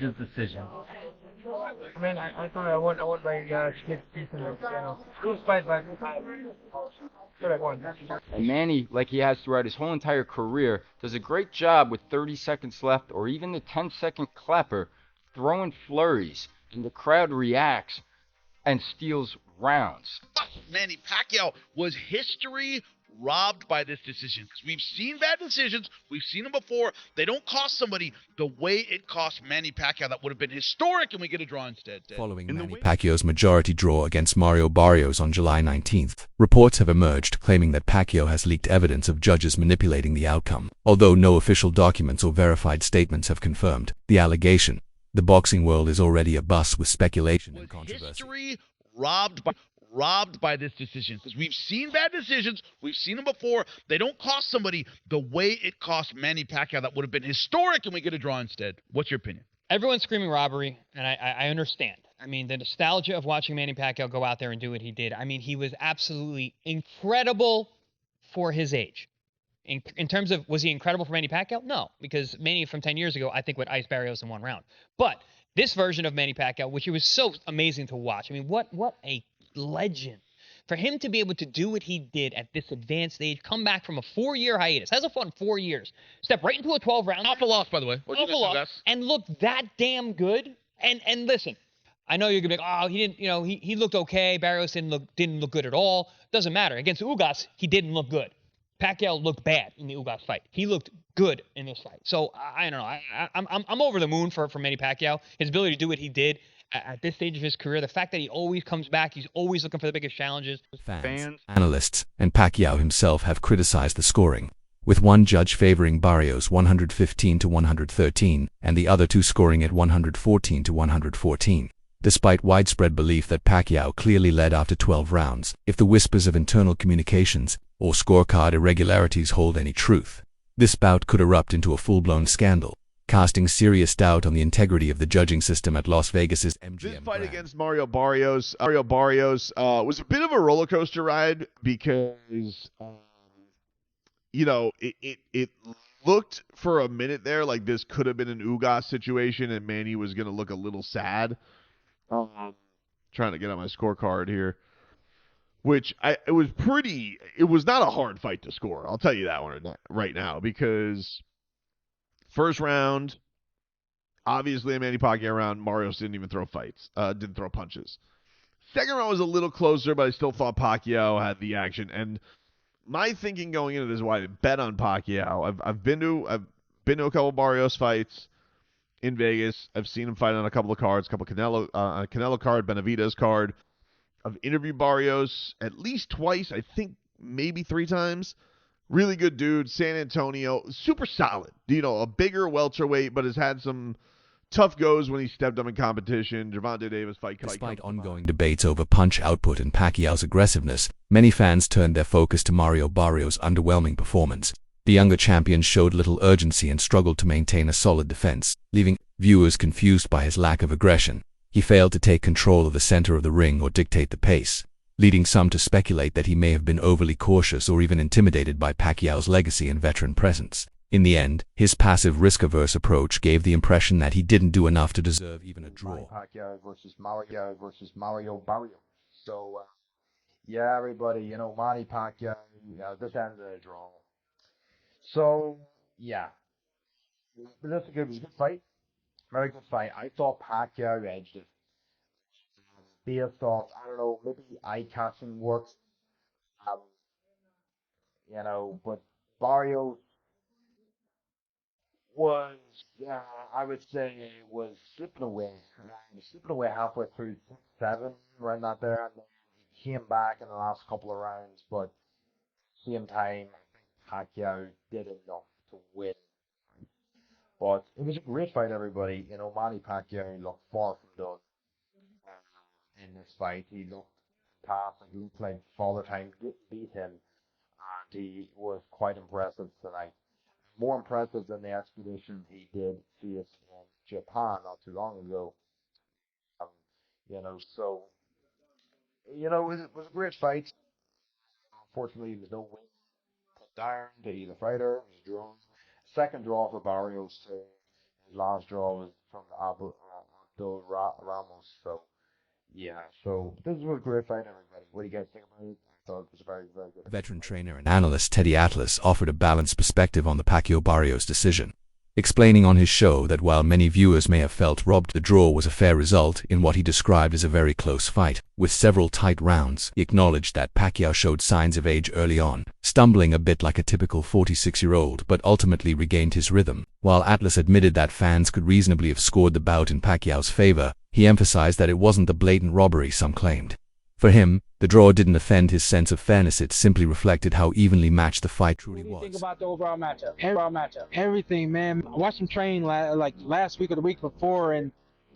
judge's decision? I mean, I thought I won by split decent, close fight, but but I won. And Manny, like he has throughout his whole entire career, does a great job with 30 seconds left or even the 10-second clapper, throwing flurries, and the crowd reacts and steals rounds. Manny Pacquiao, was history robbed by this decision? Because we've seen bad decisions. We've seen them before. They don't cost somebody the way it cost Manny Pacquiao. That would have been historic, and we get a draw instead. Following Manny Pacquiao's majority draw against Mario Barrios on July 19th, reports have emerged claiming that Pacquiao has leaked evidence of judges manipulating the outcome. Although no official documents or verified statements have confirmed the allegation, the boxing world is already abuzz with speculation and controversy. History robbed by this decision? Because we've seen bad decisions. We've seen them before. They don't cost somebody the way it cost Manny Pacquiao. That would have been historic, and we get a draw instead. What's your opinion? Everyone's screaming robbery, and I understand. I mean, the nostalgia of watching Manny Pacquiao go out there and do what he did. I mean, he was absolutely incredible for his age. In terms of, was he incredible for Manny Pacquiao? No, because Manny from 10 years ago, I think, would ice Barrios in one round. But this version of Manny Pacquiao, which it was so amazing to watch. I mean, what a legend. For him to be able to do what he did at this advanced age, come back from a 4-year hiatus, has a fun 4 years, step right into a 12-round. Awful loss, by the way. Awful loss, and look that damn good. And listen, I know you're gonna be like, oh, he didn't, he looked okay. Barrios didn't look good at all. Doesn't matter. Against Ugas, he didn't look good. Pacquiao looked bad in the Ugas fight. He looked good in this fight. So I don't know. I'm over the moon for Manny Pacquiao. His ability to do what he did at this stage of his career, the fact that he always comes back, he's always looking for the biggest challenges. Fans, analysts, and Pacquiao himself have criticized the scoring, with one judge favoring Barrios 115 to 113 and the other two scoring at 114 to 114. Despite widespread belief that Pacquiao clearly led after 12 rounds, if the whispers of internal communications or scorecard irregularities hold any truth, this bout could erupt into a full-blown scandal, casting serious doubt on the integrity of the judging system at Las Vegas's MGM This fight brand. against Mario Barrios was a bit of a roller coaster ride because, it looked for a minute there like this could have been an Ugas situation and Manny was going to look a little sad. Trying to get on my scorecard here, it was not a hard fight to score. I'll tell you that one right now, because first round, obviously a Manny Pacquiao round, Barrios didn't even throw didn't throw punches. Second round was a little closer, but I still thought Pacquiao had the action. And my thinking going into this is why I bet on Pacquiao. I've been to a couple Barrios fights in Vegas. I've seen him fight on a couple of cards, a Canelo card, Benavidez card. I've interviewed Barrios at least twice, I think maybe 3 times. Really good dude, San Antonio, super solid. A bigger welterweight, but has had some tough goes when he stepped up in competition. Gervonta Davis fight. Despite ongoing debates over punch output and Pacquiao's aggressiveness, many fans turned their focus to Mario Barrios' underwhelming performance. The younger champion showed little urgency and struggled to maintain a solid defense, leaving viewers confused by his lack of aggression. He failed to take control of the center of the ring or dictate the pace, leading some to speculate that he may have been overly cautious or even intimidated by Pacquiao's legacy and veteran presence. In the end, his passive risk-averse approach gave the impression that he didn't do enough to deserve even a draw. Manny Pacquiao versus Mario Barrios. So, yeah, everybody, Manny Pacquiao, this ended a draw. So, yeah. But that's it was a good fight. Very good fight. I thought Pacquiao edged it. Based off, I don't know, maybe eye-catching works. But Barrios was, I would say, was slipping away. Slipping away halfway through 6-7, around that there. And then he came back in the last couple of rounds. But same time, I think Pacquiao did enough to win. But it was a great fight, everybody. Manny Pacquiao looked far from done in this fight. He looked fantastic. He looked like Father Time didn't beat him. And he was quite impressive tonight. More impressive than the expedition he did face in Japan not too long ago. It was a great fight. Unfortunately, there was no win put down to either fighter. It was drawn. Second draw for Barrios too. His last draw was from the Ramos. So yeah, so this was a great fight, everybody. What do you guys think about it? I thought it was a very, very good. Veteran trainer and analyst Teddy Atlas offered a balanced perspective on the Pacquiao Barrios decision, explaining on his show that while many viewers may have felt robbed, the draw was a fair result in what he described as a very close fight, with several tight rounds. He acknowledged that Pacquiao showed signs of age early on, stumbling a bit like a typical 46-year-old, but ultimately regained his rhythm. While Atlas admitted that fans could reasonably have scored the bout in Pacquiao's favor, he emphasized that it wasn't the blatant robbery some claimed. For him, the draw didn't offend his sense of fairness, it simply reflected how evenly matched the fight truly was. What do you think about the overall matchup? Everything, man. I watched him train like last week or the week before, and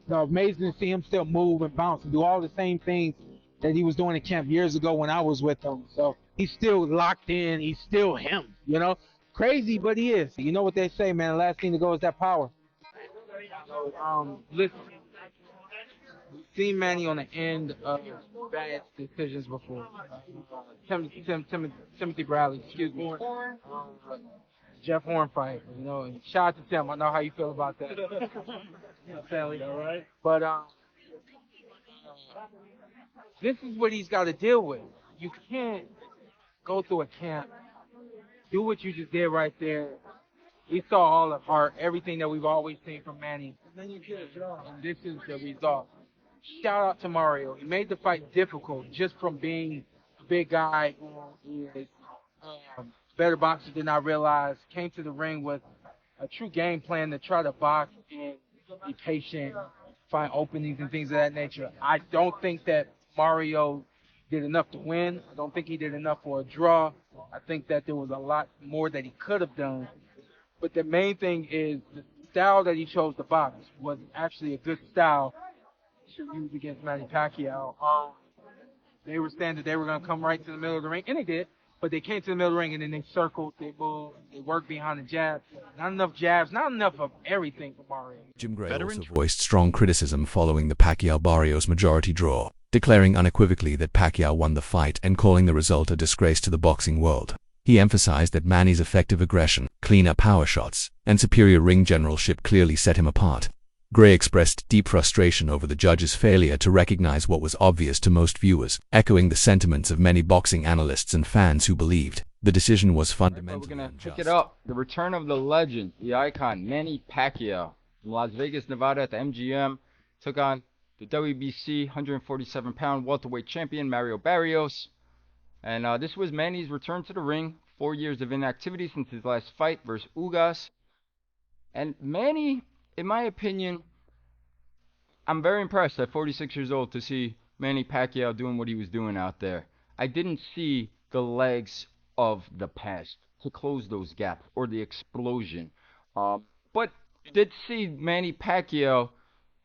amazing to see him still move and bounce and do all the same things that he was doing in camp years ago when I was with him. So he's still locked in. He's still him, Crazy, but he is. You know what they say, man. The last thing to go is that power. Listen. We've seen Manny on the end of bad decisions before. Timothy Bradley, excuse me. Jeff Horn fight, and shout out to Tim. I know how you feel about that. Sadly, all right. But this is what he's got to deal with. You can't go through a camp, do what you just did right there. We saw all of heart, everything that we've always seen from Manny. And this is the result. Shout out to Mario. He made the fight difficult just from being a big guy who is better boxer than I realized. Came to the ring with a true game plan to try to box and be patient, find openings and things of that nature. I don't think that Mario did enough to win. I don't think he did enough for a draw. I think that there was a lot more that he could have done. But the main thing is the style that he chose to box was actually a good style to use against Manny Pacquiao. They were saying that they were going to come right to the middle of the ring, and they did. But they came to the middle of the ring, and then they circled, they moved, they worked behind the jab. Not enough jabs, not enough of everything for Mario. Jim Gray also voiced strong criticism following the Pacquiao-Barrios majority draw, declaring unequivocally that Pacquiao won the fight and calling the result a disgrace to the boxing world. He emphasized that Manny's effective aggression, cleaner power shots, and superior ring generalship clearly set him apart. Gray expressed deep frustration over the judge's failure to recognize what was obvious to most viewers, echoing the sentiments of many boxing analysts and fans who believed the decision was fundamentally We're going to unjust. pick it up. The return of the legend, the icon, Manny Pacquiao, from Las Vegas, Nevada at the MGM, took on the WBC 147-pound welterweight champion, Mario Barrios. And this was Manny's return to the ring, 4 years of inactivity since his last fight versus Ugas. And Manny, in my opinion, I'm very impressed at 46 years old to see Manny Pacquiao doing what he was doing out there. I didn't see the legs of the past to close those gaps or the explosion. But did see Manny Pacquiao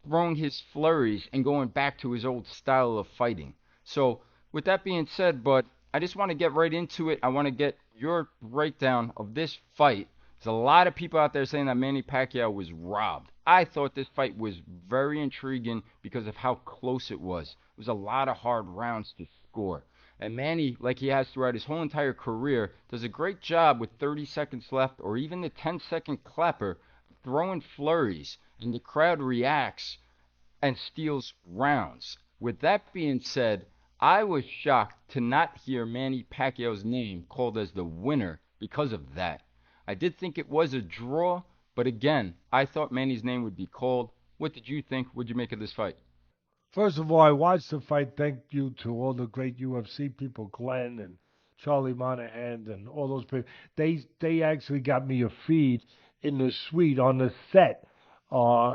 throwing his flurries and going back to his old style of fighting. So with that being said, but I just want to get right into it. I want to get your breakdown of this fight. There's a lot of people out there saying that Manny Pacquiao was robbed. I thought this fight was very intriguing because of how close it was. It was a lot of hard rounds to score. And Manny, like he has throughout his whole entire career, does a great job with 30 seconds left or even the 10-second clapper throwing flurries. And the crowd reacts and steals rounds. With that being said, I was shocked to not hear Manny Pacquiao's name called as the winner because of that. I did think it was a draw, but again, I thought Manny's name would be called. What did you think? What did you make of this fight? First of all, I watched the fight. Thank you to all the great UFC people, Glenn and Charlie Monahan and all those people. They actually got me a feed in the suite on the set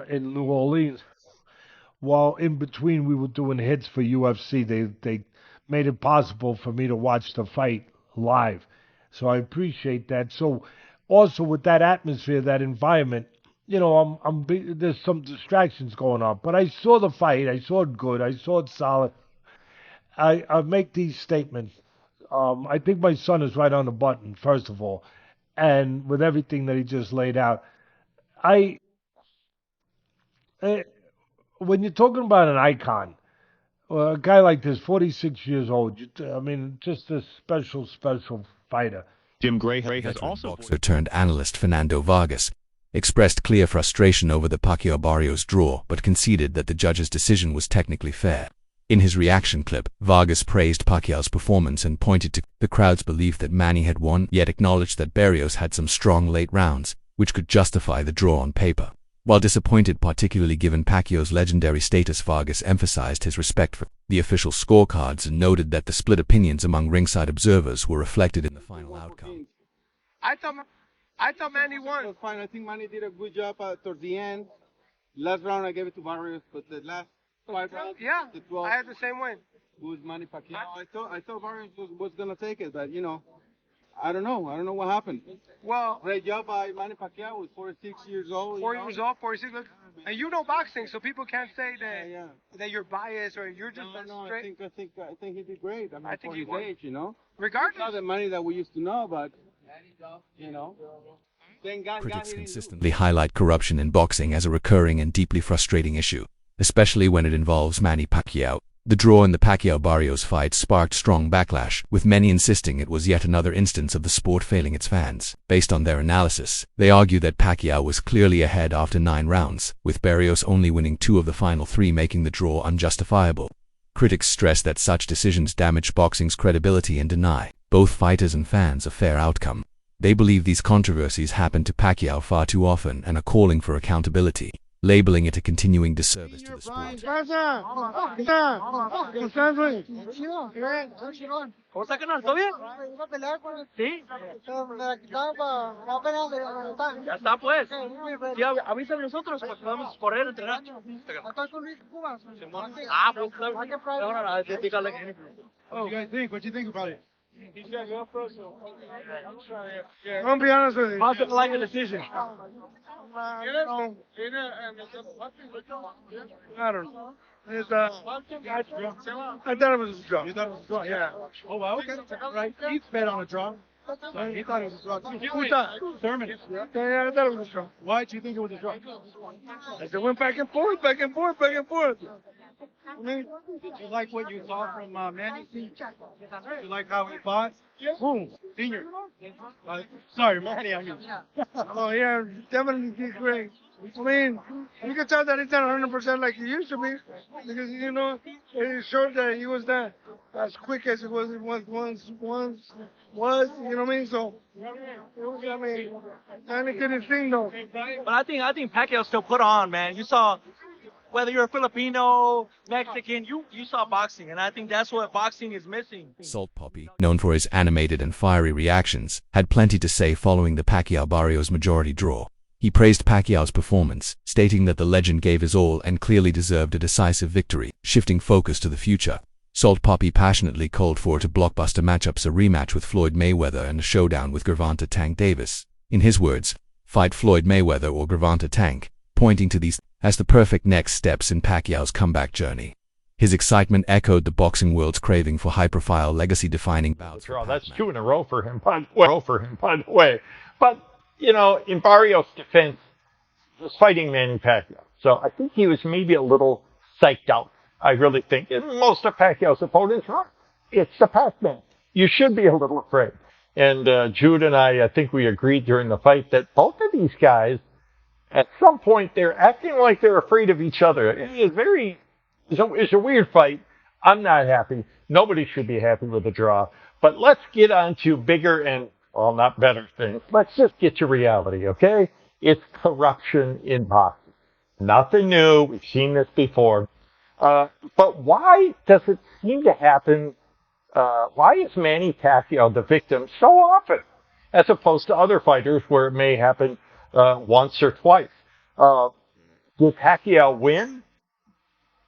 in New Orleans. While in between we were doing hits for UFC, they made it possible for me to watch the fight live. So I appreciate that. So also with that atmosphere, that environment, there's some distractions going on. But I saw the fight. I saw it good. I saw it solid. I make these statements. I think my son is right on the button, first of all. And with everything that he just laid out, when you're talking about an icon, a guy like this, 46 years old, just a special fighter. Jim Gray has Veteran also boxer turned analyst Fernando Vargas expressed clear frustration over the Pacquiao-Barrios draw but conceded that the judge's decision was technically fair. In his reaction clip, Vargas praised Pacquiao's performance and pointed to the crowd's belief that Manny had won, yet acknowledged that Barrios had some strong late rounds, which could justify the draw on paper. While disappointed, particularly given Pacquiao's legendary status, Vargas emphasized his respect for the official scorecards and noted that the split opinions among ringside observers were reflected in the final outcome. I thought Manny won. It was fine. I think Manny did a good job towards the end. Last round I gave it to Barrios, but the last 5 rounds, the 12, I had the same win. It was Manny Pacquiao. I thought Barrios was gonna take it, but I don't know. I don't know what happened. Well, great job by Manny Pacquiao. Was 46 years old. 46. Look, and you know boxing, so people can't say that that you're biased or you're just straight. I think he did great. I think he his won. age, Regardless, not the money that we used to know, but Critics consistently highlight corruption in boxing as a recurring and deeply frustrating issue, especially when it involves Manny Pacquiao. The draw in the Pacquiao-Barrios fight sparked strong backlash, with many insisting it was yet another instance of the sport failing its fans. Based on their analysis, they argue that Pacquiao was clearly ahead after 9 rounds, with Barrios only winning 2 of the final 3, making the draw unjustifiable. Critics stress that such decisions damage boxing's credibility and deny both fighters and fans a fair outcome. They believe these controversies happen to Pacquiao far too often and are calling for accountability, labeling it a continuing disservice to the sport. ¿Cómo está, canal? ¿Todo bien? Sí. Ya está, pues. Sí, avísame nosotros, pues podemos correr, entrenar. Ah, pues, what do you guys think? What do you think about it? I'm gonna be honest with you. How's it like a decision? I don't know. I thought it was a draw. You thought it was a draw? Yeah. Oh, well, okay. Right. He bet on a draw. So he thought it was a draw. Who thought? Thurman. Yeah, I thought it was a draw. Why did you think it was a draw? As it went back and forth, back and forth, back and forth. Did you like what you saw from Manny? Did you like how he fought? Who? Senior. Sorry, Manny. Oh, yeah, definitely did great. I mean, you can tell that he's not 100% like he used to be, because it showed that he was not as quick as he was once. You know what I mean? So, Manny couldn't sing though. But I think Pacquiao still put on, man. You saw. Whether you're a Filipino, Mexican, you saw boxing, and I think that's what boxing is missing. Salt Poppy, known for his animated and fiery reactions, had plenty to say following the Pacquiao-Barrios majority draw. He praised Pacquiao's performance, stating that the legend gave his all and clearly deserved a decisive victory, shifting focus to the future. Salt Poppy passionately called for to blockbuster matchups, a rematch with Floyd Mayweather and a showdown with Gervonta Tank Davis. In his words, fight Floyd Mayweather or Gervonta Tank, pointing to these as the perfect next steps in Pacquiao's comeback journey. His excitement echoed the boxing world's craving for high-profile, legacy-defining bouts. That's 2 in a row for him, by the way. But, in Barrios' defense, he was fighting Manny Pacquiao. So I think he was maybe a little psyched out. I really think. And most of Pacquiao's opponents are. It's the Pac-Man. You should be a little afraid. And Jude and I think we agreed during the fight that both of these guys, at some point, they're acting like they're afraid of each other. It's a weird fight. I'm not happy. Nobody should be happy with the draw. But let's get on to bigger and, not better things. Let's just get to reality, okay? It's corruption in boxing. Nothing new. We've seen this before. But why does it seem to happen? Why is Manny Pacquiao the victim so often, as opposed to other fighters where it may happen once or twice? Did Pacquiao win?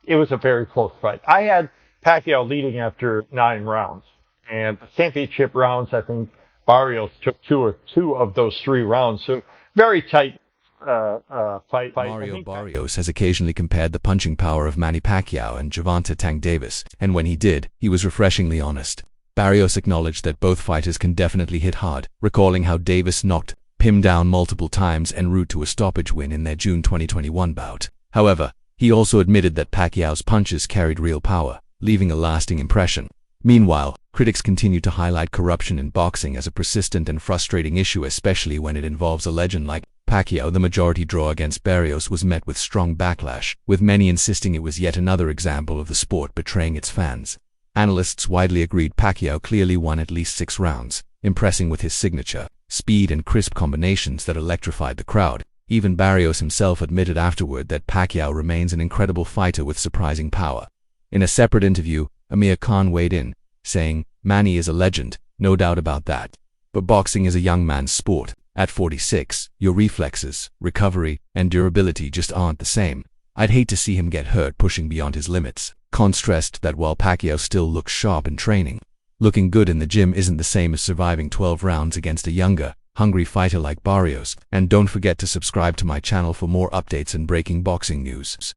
It was a very close fight. I had Pacquiao leading after 9 rounds. And the championship rounds, I think Barrios took two of those 3 rounds. So very tight fight. Mario Barrios has occasionally compared the punching power of Manny Pacquiao and Gervonta Tank Davis, and when he did, he was refreshingly honest. Barrios acknowledged that both fighters can definitely hit hard, recalling how Davis knocked him down multiple times en route to a stoppage win in their June 2021 bout. However, he also admitted that Pacquiao's punches carried real power, leaving a lasting impression. Meanwhile, critics continue to highlight corruption in boxing as a persistent and frustrating issue, especially when it involves a legend like Pacquiao, the majority draw against Barrios was met with strong backlash, with many insisting it was yet another example of the sport betraying its fans. Analysts widely agreed Pacquiao clearly won at least 6 rounds, impressing with his signature speed and crisp combinations that electrified the crowd. Even Barrios himself admitted afterward that Pacquiao remains an incredible fighter with surprising power. In a separate interview, Amir Khan weighed in, saying, "Manny is a legend, no doubt about that. But boxing is a young man's sport. At 46, your reflexes, recovery, and durability just aren't the same. I'd hate to see him get hurt pushing beyond his limits." Khan stressed that while Pacquiao still looks sharp in training, looking good in the gym isn't the same as surviving 12 rounds against a younger, hungry fighter like Barrios. And don't forget to subscribe to my channel for more updates and breaking boxing news.